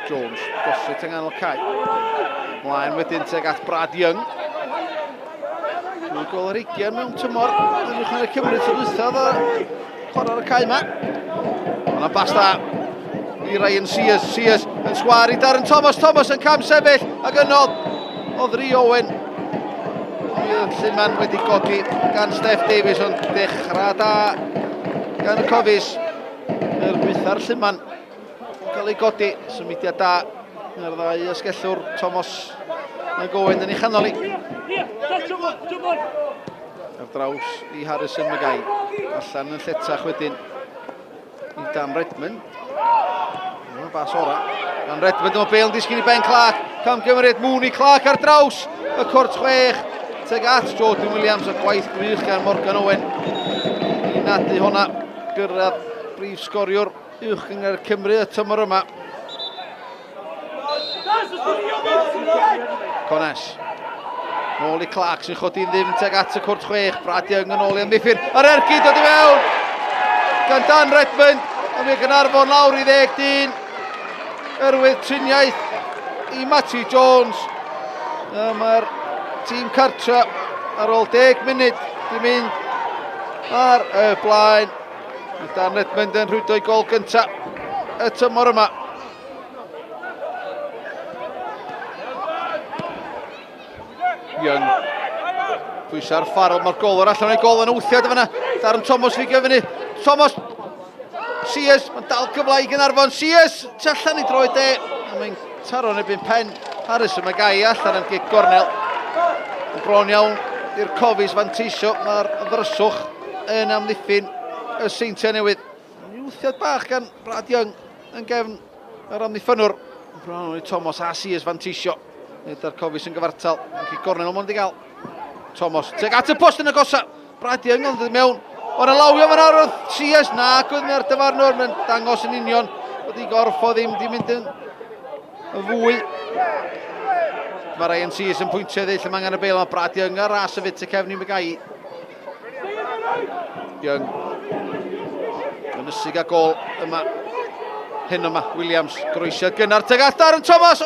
Jones, gosod yng nghanol cae. Mlaen wedyn teg at Brad Young. Dwi'n gol yr 20 mewn tymor. Dwi'n yn y Cymru tydwythaf a chwarae ar y cae yma. O'na bas da i Ryan Sears. Sears yn sgwar i Darren Thomas. Thomas yn cam sefyll ac yno oedd Rhi Owen. Llyman wedi godi gan Steph Davies ond dechrau da gan y cofis. Yr gwytha'r Llyman yn cael ei godi. Symudiad da yr ddau ysgellwr Thomas Mae Owen yn ei chanol i. Ar draws i Harrison Magai. Allan yn lletach wedyn i Dan Redmond. Bas ora. Dan Redmond o Bale yn disgyn i Ben Clark. Camgymryd Mooney Clark ar draws y cwrt 6. Teg at Jordan Williams a gwaith gwych gan Morgan Owen. I nadu honna gyrraedd brif sgoriwr uwch yng Cymru y tymor yma. Cones. Nôl i Clark sy'n chodi ddim teg at y cwrt 6. Brad Young yn ôl i amddiffyn. Ar ergyd dod i mewn. Gan Dan Redmond. A mi Caernarfon lawr i 10-1. Erwydd triniaeth i Matty Jones. Mae'r tîm cartra ar ôl 10 munud di mynd ar y blaen. Dan Redmond yn rhwydo i gol gyntaf y tymor yma. Young. Pwysa'r Farrell, mae'r golwr allan o'i gol yn wythiad yma. Darren Thomas fi gyfynu. Thomas. Sears, mae'n dal cyfle i Caernarfon. Sears, tu allan i droi de. Mae'n taro yn ebyn pen. Harrison Magai allan yn gig gornel. Yn bron iawn i'r cofis fanteisio. Mae'r ddryswch yn amddiffyn y Seintiau Newydd. Wythiad bach gan Brad Young yn gefn yr amddiffynwr. Bron i Thomas a Sears fanteisio. Nid ar cofis yn gyfartal. Yn gig gornel o'n mynd i gael. Thomas, teg at y post yn agosa. Brad Young yn dod mewn. O'n alawio fan awr oedd Sears na gwydnau'r dyfarnwr. Mae'n dangos yn union bod i gorffo ddim di mynd yn fwy. Mae Ryan Sears yn pwyntio ddill ym angen y Bale. Mae Brad Young ar ras y fit y cefn i Magai. Young. Yn ysig a gol yma. Hyn yma, Williams. Groesiad gynnar teg at Darren Thomas. O!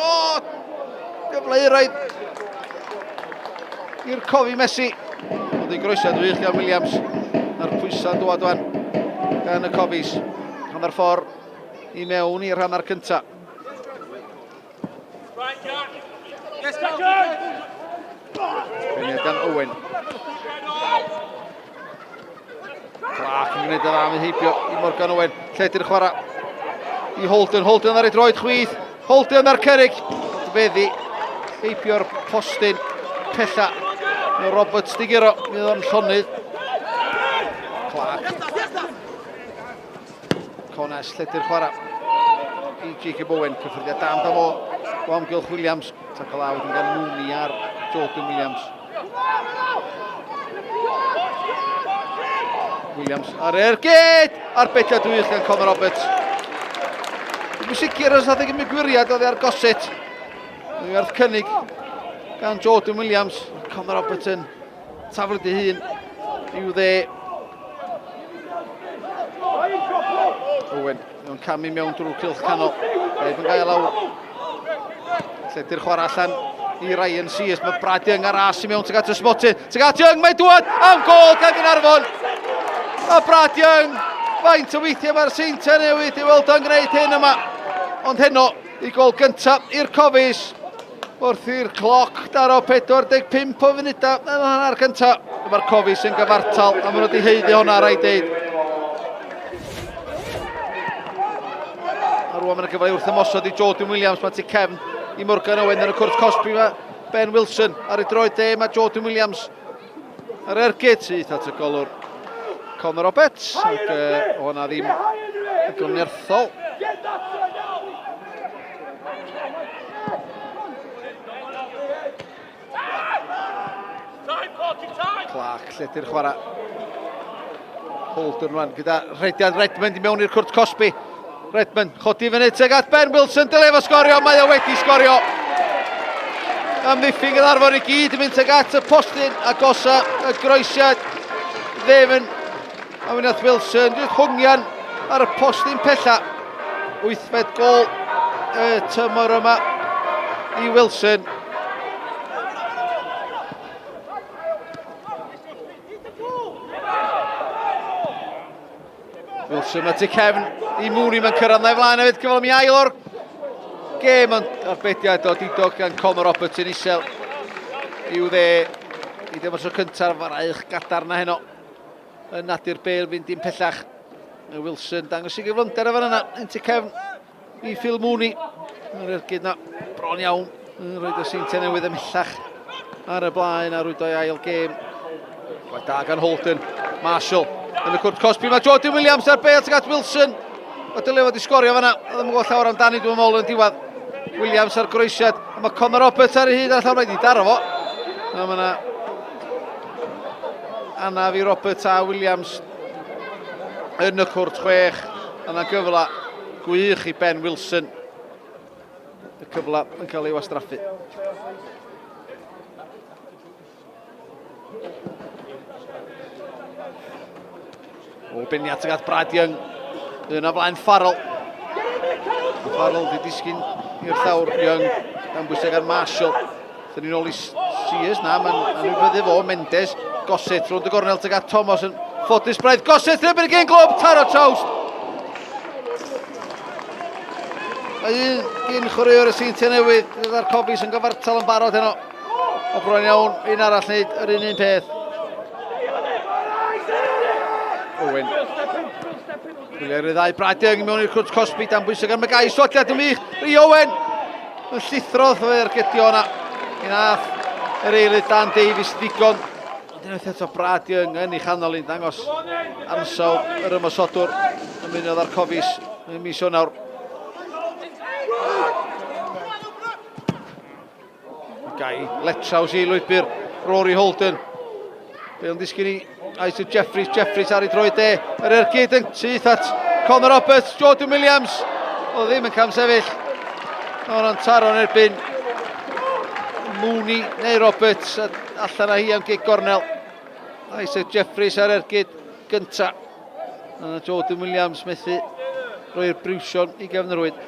Gyfle i roed i'r cofi Messi. Oedd ei groesiad wych gan Williams. Na'r pwysau dwad wan gan y cofis. Hanner ffordd i mewn i'r hanner cynta. Beniad gan Owen. Clark yn gwneud y dda am ei heibio i Morgan Owen. Lledy'r chwarae i Holden. Holden ar ei droed chwydd. Holden ar Cerrig. Feddi heibio'r postyn pella. Mae Robert Stigero. Fydd o'n llonydd. Clark. Cones, lledy'r chwarae i Jacob Owen. Cyffreddiad dam da fo. O amgylch Williams. Tackle awd yn gan Mooney ar Jordan Williams. Williams ar ergyd! Ar bellad wych gan Conor Roberts. Dwi'n sicr os nad ydych yn gwiriad oedd ar goset. Dwi'n werth cynnig gan Jordan Williams. Conor Roberts yn taflid ei hun i'w dde. Owen yn camu mewn drwy'r cylch canol. Rhaid yn gael awr. Lledy'r chwarae allan i Ryan Sears. Mae Brad Young ar as i mewn teg at y smotin. Teg at Young, mae'n dŵad am gol gan Caernarfon. A Brad Young, faint o weithiau mae'r Seintiau Newydd i weld o'n gwneud hyn yma. Ond heno i gol gyntaf i'r cofis. Wrth i'r cloc daro 45 o funudau yn hanner cyntaf. Mae'r cofis yn gyfartal a maen nhw wedi heiddi honna rhaid deud. A rwan mae'n gyfle wrth ymosod i Jordan Williams. Mae ti cefn i Morgan Owen yn y cwrt cosbi yma. Ben Wilson ar ei droed de. Mae Jordan Williams ar ergyd sydd at y golwr Conor Roberts. Ac o'na ddim yn gynnerthol. Clark, lledy'r chwarae. Holden rwan gyda rhediad Redmond i mewn i'r cwrt cosbi. Redmond, chodi fyny teg at Ben Wilson, dyle efo sgorio, mae o wedi sgorio. Amddiffyn Caernarfon i gyd yn mynd teg at y postyn a gosa y groesiad. Ddim yn amwynedd Wilson, dwi'n hwngian ar y postyn pella. 8 gol y tymor yma i Wilson. Wilson at y cefn i Mooney mae'n cyrraedd na i flaen hefyd cyfle mi ail o'r gêm ond arbediad o didog gan Conor Roberts yn isel i'w dde i ddim o'r tro cyntaf mae'r eich gadarn na heno yn nadur bel fynd dim pellach. Wilson dangos i gyflymder efo yna yn y cefn i Phil Mooney yr ergyd na bron iawn yn rhoid y Seintiau Newydd ymhellach ar y blaen a rwyd o'i ail gêm. Gwaith da gan Holden, Marshall yn y cwrt Cosby, mae Jordan Williams ar bel tuag at Wilson. O dylai fod i sgorio fan'na, oedd yn gwybod llawer amdani dwi'n meddwl yn diwedd. Williams ar groesiad, a mae Conor Roberts ar ei hyd ar llawer wedi daro fo. A mae yna Anna fi Roberts a Williams yn y cwrt 6. A yna gyfle gwych i Ben Wilson. Y cyfle yn cael ei wastraffu. O beniad tuag at Brad Young yn o flaen Farrell. Farrell wedi disgyn i'r llawr Young dan bwysig ar Marshall. Dyn ni'n ôl i Sears na, mae'n anwybyddu fo, Mendes, Gossett rwnd y gornel tuag at Thomas yn ffodus braidd. Gossett yn erbyn y gen glwb, taro trawst. Mae un chwaraewr y Seintiau Newydd, gyda'r Cofis yn gyfartal yn barod heno. O bron iawn, un arall wneud yr un peth. Owen. Gwyliau'r ddau Brad Young mewn i'r cwrt Cosby dan bwysig ar Magai. Swatiad yn wych. Rhi Owen. Yn llithrodd o'r ergedio yna. Un ath yr eilydd Dan Davies ddigon. Ond unwaith eto Brad Young yn ei chanol i'n dangos ansawdd yr ymosodwr. Ymunodd ar Cofis yn mis o nawr. Magai letraws i lwybr Rory Holden. Be o'n disgyn i Isaac Jeffries ar ei droi de. Yr ergyd yn syth at Conor Roberts, Jordan Williams. O ddim yn cam sefyll. O'n taro yn erbyn Mooney neu Roberts. Allan â hi am gig gornel. Isaac Jeffries ar ergyd gynta. Jordan Williams methu roi'r briwsion i gefn yr wyd.